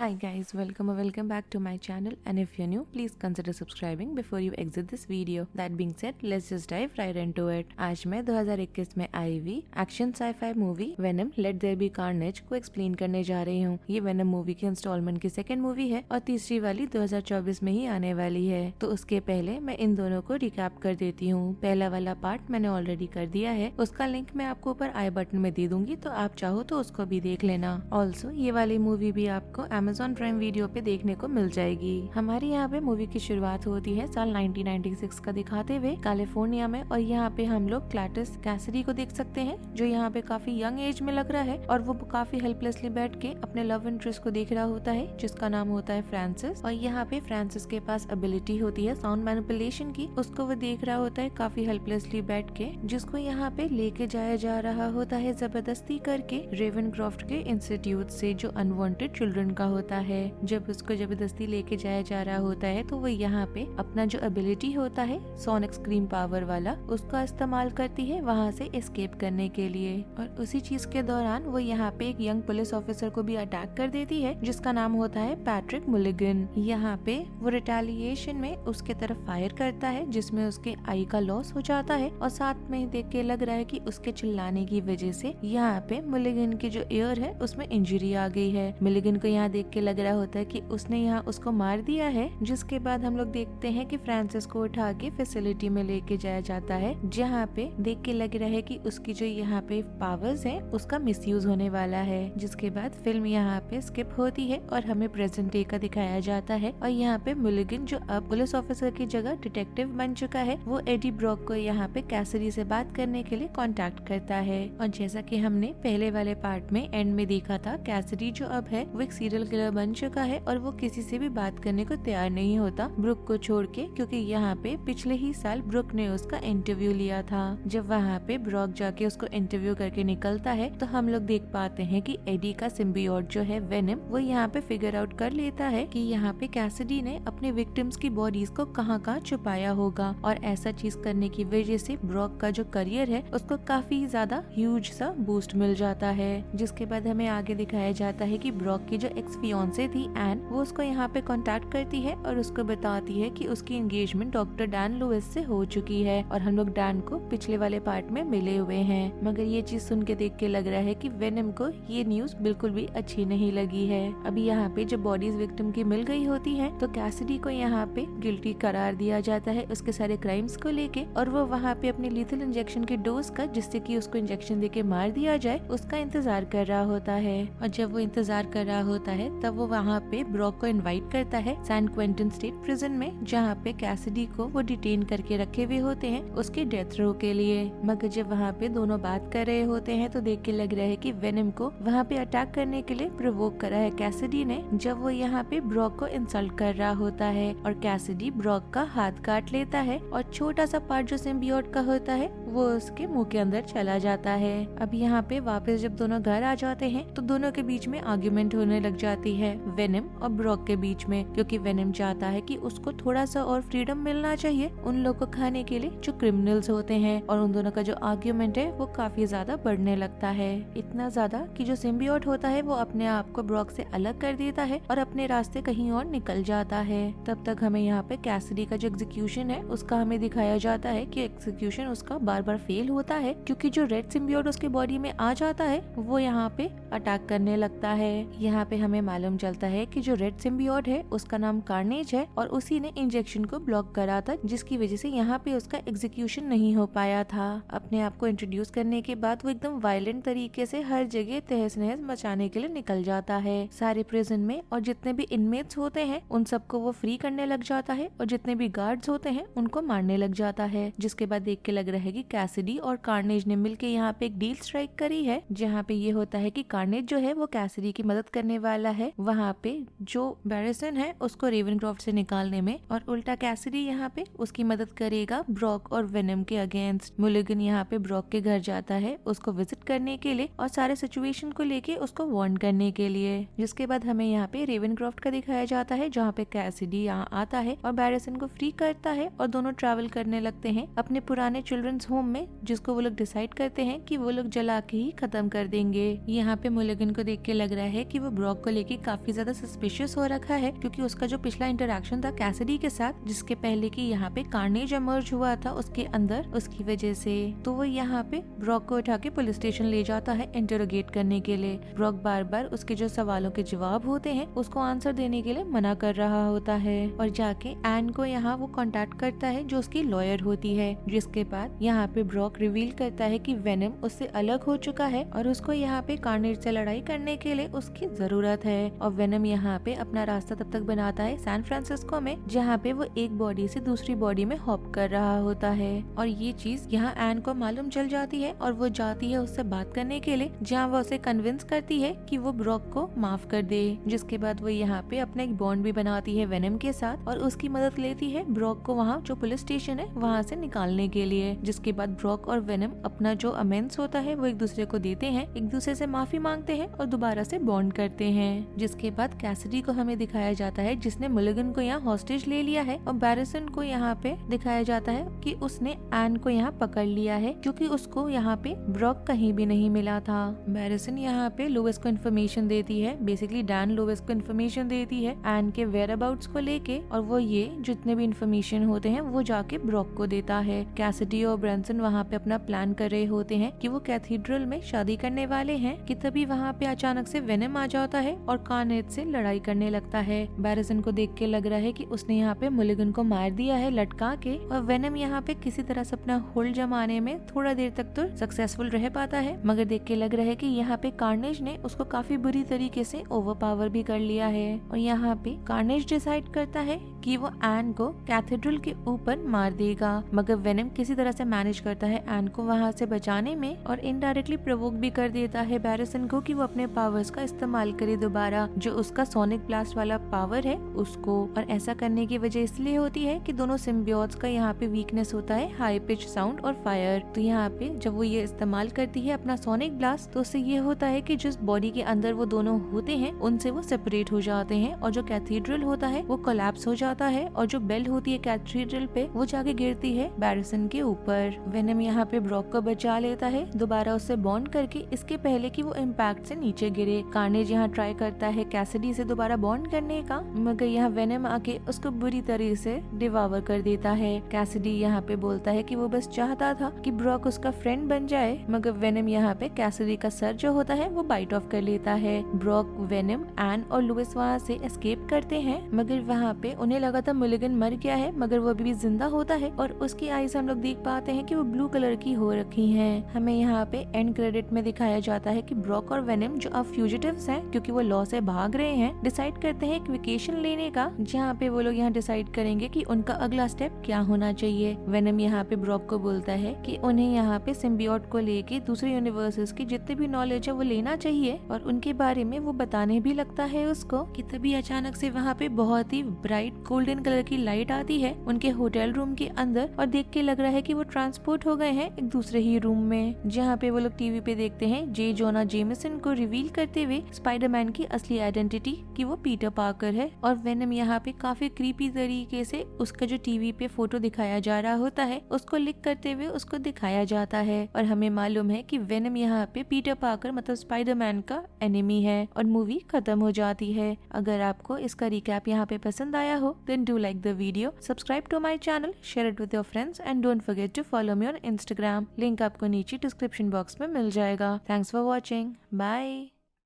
Hi guys, welcome or welcome back to my channel, and if you're new, please consider subscribing before you exit this video. That being said, let's just dive right into it. आज मैं 2021 में आई हुई action sci fi movie Venom let there be Carnage को explain करने जा रही हूँ। ये वेनम मूवी की इंस्टॉलमेंट की सेकंड मूवी है और तीसरी वाली 2024 में ही आने वाली है। तो उसके पहले मैं इन दोनों को रिकैप कर देती हूँ। पहला वाला पार्ट मैंने ऑलरेडी कर दिया है, उसका लिंक मैं आपको ऊपर आई बटन में दे दूंगी, तो आप चाहो तो उसको भी देख लेना। ऑल्सो ये वाली मूवी भी आपको Amazon प्राइम वीडियो पे देखने को मिल जाएगी। हमारी यहाँ पे मूवी की शुरुआत होती है साल 1996 का दिखाते हुए कैलिफोर्निया में, और यहाँ पे हम लोग क्लैटिस कैसिडी को देख सकते हैं जो यहाँ पे काफी यंग एज में लग रहा है और वो काफी हेल्पलेसली बैठ के अपने लव इंटरेस्ट को देख रहा होता है जिसका नाम होता है फ्रांसिस। और यहाँ पे फ्रांसिस के पास एबिलिटी होती है साउंड मैनिपुलेशन की, उसको वो देख रहा होता है काफी हेल्पलेसली बैठ के, जिसको यहाँ पे लेके जाया जा रहा होता है जबरदस्ती करके रेवनक्रॉफ्ट के इंस्टीट्यूट से जो अनवांटेड चिल्ड्रन का होता है। जब उसको जबरदस्ती लेके जाया जा रहा होता है तो वो यहाँ पे अपना जो एबिलिटी होता है सोनिक स्क्रीम पावर वाला, उसका इस्तेमाल करती है वहाँ से एस्केप करने के लिए। और उसी चीज के दौरान वो यहाँ पे एक यंग पुलिस ऑफिसर को भी अटैक कर देती है जिसका नाम होता है पैट्रिक मुलिगन। यहाँ पे वो रिटेलिएशन में उसके तरफ फायर करता है जिसमें उसके आई का लॉस हो जाता है, और साथ में देख के लग रहा है कि उसके चिल्लाने की वजह से यहाँ पे मुलिगन की जो ईयर है उसमें इंजरी आ गई है। मुलिगन को यहाँ देख के लग रहा होता है कि उसने यहाँ उसको मार दिया है, जिसके बाद हम लोग देखते हैं कि फ्रांसिस को उठा के फैसिलिटी में लेके जाया जाता है, जहाँ पे देख के लग रहा है कि उसकी जो यहाँ पे पावर्स है उसका मिसयूज होने वाला है। जिसके बाद फिल्म यहाँ पे स्किप होती है और हमें प्रेजेंट डे का दिखाया जाता है, और यहाँ पे मुलिगन जो अब पुलिस ऑफिसर की जगह डिटेक्टिव बन चुका है, वो एडी ब्रॉक को यहाँ पे कैसिडी से बात करने के लिए कांटेक्ट करता है। और जैसा कि हमने पहले वाले पार्ट में एंड में देखा था, कैसिडी जो अब है वो एक सीरियल किलर बन चुका है और वो किसी से भी बात करने को तैयार नहीं होता ब्रुक को छोड़ के, क्योंकि यहाँ पे पिछले ही साल ब्रुक ने उसका इंटरव्यू लिया था। जब वहाँ पे ब्रॉक जाके उसको इंटरव्यू करके निकलता है तो हम लोग देख पाते हैं कि एडी का सिम्बियोट जो है वेनम, वो यहाँ पे फिगर आउट कर लेता है कि यहाँ पे कैसिडी ने अपने विक्टिम्स की बॉडीज को कहाँ कहाँ छुपाया होगा, और ऐसा चीज करने की वजह से ब्रॉक का जो करियर है उसको काफी ज्यादा ह्यूज सा बूस्ट मिल जाता है। जिसके बाद हमें आगे दिखाया जाता है कि ब्रॉक की जो एक्स फियांसे थी एन, वो उसको यहाँ पे कांटेक्ट करती है और उसको बताती है कि उसकी एंगेजमेंट डॉक्टर डैन लुइस से हो चुकी है, और हम लोग डैन को पिछले वाले पार्ट में मिले हुए हैं। मगर ये चीज सुन के देख के लग रहा है कि वेनम को ये न्यूज बिल्कुल भी अच्छी नहीं लगी है। अभी यहाँ पे जब बॉडीज विक्टिम की मिल गई होती है तो कैसिडी को यहाँ पे गिल्टी करार दिया जाता है उसके सारे क्राइम्स को लेके, और वो वहाँ पे अपने लीथल इंजेक्शन के डोज का, जिससे कि उसको इंजेक्शन देके मार दिया जाए, उसका इंतजार कर रहा होता है। और जब वो इंतजार कर रहा होता है तब वो वहाँ पे ब्रॉक को इनवाइट करता है सैन क्वेंटिन स्टेट प्रिजन में, जहाँ पे कैसिडी को वो डिटेन करके रखे हुए होते हैं उसके डेथ रो के लिए। मगर जब वहाँ पे दोनों बात कर रहे होते हैं तो देख के लग रहा है कि वेनम को वहाँ पे अटैक करने के लिए प्रोवोक करा है कैसिडी ने, जब वो यहाँ पे ब्रॉक को इंसल्ट कर रहा होता है, और कैसिडी ब्रॉक का हाथ काट लेता है और छोटा सा पार्ट जो सिम्बियोट का होता है वो उसके मुंह के अंदर चला जाता है। अब यहाँ पे वापस जब दोनों घर आ जाते हैं तो दोनों के बीच में आर्ग्यूमेंट होने लग जाती है वेनम और ब्रॉक के बीच में, क्योंकि वेनम चाहता है कि उसको थोड़ा सा और फ्रीडम मिलना चाहिए उन लोग को खाने के लिए जो क्रिमिनल्स होते हैं, और उन दोनों का जो आर्ग्यूमेंट है वो काफी ज्यादा बढ़ने लगता है। इतना ज्यादा कि जो सिम्बियोट होता है वो अपने आप को ब्रॉक से अलग कर देता है और अपने रास्ते कहीं और निकल जाता है। तब तक हमें यहाँ पे कैसिडी का जो एग्जीक्यूशन है उसका हमें दिखाया जाता है कि एग्जीक्यूशन उसका बार बार फेल होता है, क्योंकि जो रेड सिम्बियोट उसके बॉडी में आ जाता है वो यहाँ पे अटैक करने लगता है। यहाँ पे हमें मालूम चलता है कि जो रेड सिम्बियोट है उसका नाम कार्नेज है, और उसी ने इंजेक्शन को ब्लॉक करा था, जिसकी वजह से यहाँ पे उसका एग्जीक्यूशन नहीं हो पाया था। अपने आप को इंट्रोड्यूस करने के बाद वो एकदम वायलेंट तरीके से हर जगह तहस नहस मचाने के लिए निकल जाता है सारे प्रिजन में, और जितने भी इनमेट्स होते हैं उन सबको वो फ्री करने लग जाता है, और जितने भी गार्ड्स होते हैं उनको मारने लग जाता है। जिसके बाद देख के लग रहा है कि कैसिडी और कार्नेज ने मिलके यहाँ पे एक डील स्ट्राइक करी है, जहाँ पे ये होता है कि कार्नेज जो है वो कैसिडी की मदद करने वाला है वहाँ पे जो बैरिसन है उसको रेवनक्रॉफ्ट से निकालने में, और उल्टा कैसिडी यहाँ पे उसकी मदद करेगा ब्रॉक और वेनम के अगेंस्ट। मुलिगन यहाँ पे ब्रॉक के घर जाता है उसको विजिट करने के लिए और सारे सिचुएशन को लेके उसको वार्न करने के लिए। जिसके बाद हमें यहाँ पे रेवनक्रॉफ्ट का दिखाया जाता है जहाँ पे कैसिडी यहाँ आता है और बैरिसन को फ्री करता है, और दोनों ट्रैवल करने लगते हैं अपने पुराने चिल्ड्रंस होम में, जिसको वो लोग डिसाइड करते हैं कि वो लोग जला के ही खत्म कर देंगे। यहाँ पे मुलिगन को देख के लग रहा है कि वो ब्रॉक को लेके काफी ज्यादा सस्पिशियस हो रखा है, क्योंकि उसका जो पिछला इंटरेक्शन था कैसिडी के साथ, जिसके पहले कि यहाँ पे कार्नेज इमर्ज हुआ था उसके अंदर, उसकी वजह से तो वो यहाँ पे ब्रॉक को उठा के पुलिस स्टेशन ले जाता है इंटरोगेट करने के लिए। ब्रॉक बार बार उसके जो सवालों के जवाब होते हैं उसको आंसर देने के लिए मना कर रहा होता है, और जाके एन को यहाँ वो कांटेक्ट करता है जो उसकी लॉयर होती है, जिसके बाद यहाँ पे ब्रॉक रिवील करता है कि वेनम उससे अलग हो चुका है और उसको यहाँ पे कार्नेज से लड़ाई करने के लिए उसकी जरूरत है। और वेनम यहाँ पे अपना रास्ता तब तक बनाता है सैन फ्रांसिस्को में, जहाँ पे वो एक बॉडी से दूसरी बॉडी में हॉप कर रहा होता है। और ये चीज यहाँ एन को मालूम चल जाती है और वो जाती है उससे बात करने के लिए, जहाँ वो उसे कन्विंस करती है कि वो ब्रॉक को माफ कर दे। जिसके बाद वो यहाँ पे अपना एक बॉन्ड भी बनाती है वेनम के साथ और उसकी मदद लेती है ब्रॉक को वहाँ जो पुलिस स्टेशन है वहाँ से निकालने के लिए। जिसके बाद ब्रॉक और वेनम अपना जो अमेंस होता है वो एक दूसरे को देते हैं, एक दूसरे से माफी मांगते हैं और दोबारा से बॉन्ड करते हैं। जिसके बाद कैसिडी को हमें दिखाया जाता है जिसने मुलिगन को यहाँ हॉस्टेज ले लिया है, और बैरिसन को यहाँ पे दिखाया जाता है कि उसने एन को यहाँ पकड़ लिया है, क्योंकि उसको यहाँ पे ब्रॉक कहीं भी नहीं मिला था। बैरिसन यहाँ पे लुइस को इन्फॉर्मेशन देती है, बेसिकली डैन लुइस को इन्फॉर्मेशन देती है एन के वेयर अबाउट्स को लेके, और वो ये जितने भी इन्फॉर्मेशन होते हैं वो जाके ब्रॉक को देता है। कैसिडी और ब्रैंसन वहाँ पे अपना प्लान कर रहे होते हैं कि वो कैथीड्रल में शादी करने वाले हैं कि तभी वहाँ पे अचानक से वेनम आ जाता है और कार्नेज से लड़ाई करने लगता है। बैरिसन को देख के लग रहा है कि उसने यहाँ पे मुलिगन को मार दिया है लटका के, और वेनम यहाँ पे किसी तरह से अपना होल्ड जमाने में थोड़ा देर तक तो सक्सेसफुल रह पाता है, मगर देख के लग रहा है कि यहाँ पे कार्नेज ने उसको काफी बुरी तरीके से ओवरपावर भी कर लिया है। और यहाँ पे कार्नेज डिसाइड करता है कि वो एन को कैथेड्रल के ऊपर मार देगा, मगर वेनम किसी तरह से मैनेज करता है एन को वहाँ से बचाने में, और इनडायरेक्टली प्रोवोक भी कर देता है बैरिसन को कि वो अपने पावर्स का इस्तेमाल करे दोबारा, जो उसका सोनिक ब्लास्ट वाला पावर है उसको। और ऐसा करने की वजह इसलिए होती है कि दोनों सिम्बियोट्स का यहाँ पे वीकनेस होता है हाई पिच साउंड और फायर। तो यहाँ पे जब वो ये इस्तेमाल करती है अपना सोनिक ब्लास्ट, तो उससे ये होता है कि जिस बॉडी के अंदर वो दोनों होते हैं उनसे वो सेपरेट हो जाते हैं, और जो कैथीड्रल होता है वो कोलैप्स हो जाता है, और जो बेल होती है कैथीड्रल पे वो जाके गिरती है बैरिसन के ऊपर। वेनम यहाँ पे ब्रॉक को बचा लेता है दोबारा उससे बॉन्ड करके, इसके पहले कि वो इम्पैक्ट से नीचे गिरे। कार्नेज यहाँ ट्राई करता है कैसिडी से दोबारा बॉन्ड करने का, मगर यहाँ वेनम आके उसको बुरी तरह से डिवावर कर देता है। कैसिडी यहाँ पे बोलता है कि वो बस चाहता था कि ब्रॉक उसका फ्रेंड बन जाए, मगर वेनम यहाँ पे कैसिडी का सर जो होता है वो बाइट ऑफ कर लेता है। ब्रॉक, वेनम, एन और लुइस वहाँ से एस्केप करते हैं, मगर वहाँ पे उन्हें लगा था मुलिगन मर गया है, मगर वो अभी भी जिंदा होता है, और उसकी आईज हम लोग देख पाते हैं कि वो ब्लू कलर की हो रखी हैं। हमें यहाँ पे एंड क्रेडिट में दिखाया जाता है कि ब्रॉक और वेनम जो अब फ्यूजिटिव्स हैं, क्योंकि वो लॉ से भाग रहे हैं, डिसाइड करते हैं एक वेकेशन लेने का, जहाँ पे वो लोग यहाँ डिसाइड करेंगे कि उनका अगला स्टेप क्या होना चाहिए। वेनम यहाँ पे ब्रॉक को बोलता है कि उन्हें यहाँ पे सिम्बियोट को लेके दूसरे यूनिवर्सेस की जितने भी नॉलेज है वो लेना चाहिए, और उनके बारे में वो बताने भी लगता है उसको। कि तभी अचानक से वहाँ पे बहुत ही ब्राइट गोल्डन कलर की लाइट आती है उनके होटल रूम के अंदर, और देख के लग रहा है कि वो ट्रांसपोर्ट हो गए हैं एक दूसरे ही रूम में, जहाँ पे वो लोग टीवी पे देखते हैं जे जोना जेमिसन को रिवील करते हुए स्पाइडरमैन की असली आइडेंटिटी कि वो पीटर पार्कर है। और वेनम यहाँ पे काफी क्रीपी तरीके से उसका जो टीवी पे फोटो दिखाया जा रहा होता है उसको लिख करते हुए उसको दिखाया जाता है, और हमें मालूम है कि वेनम यहाँ पे पीटर पार्कर मतलब स्पाइडरमैन का एनिमी है, और मूवी खत्म हो जाती है। अगर आपको इसका रिकैप यहाँ पे पसंद आया हो, then do like the video, subscribe to my channel, share it with your friends and don't forget to follow me on Instagram. Link आपको नीचे डिस्क्रिप्शन बॉक्स में मिल जाएगा। Thanks for watching. Bye.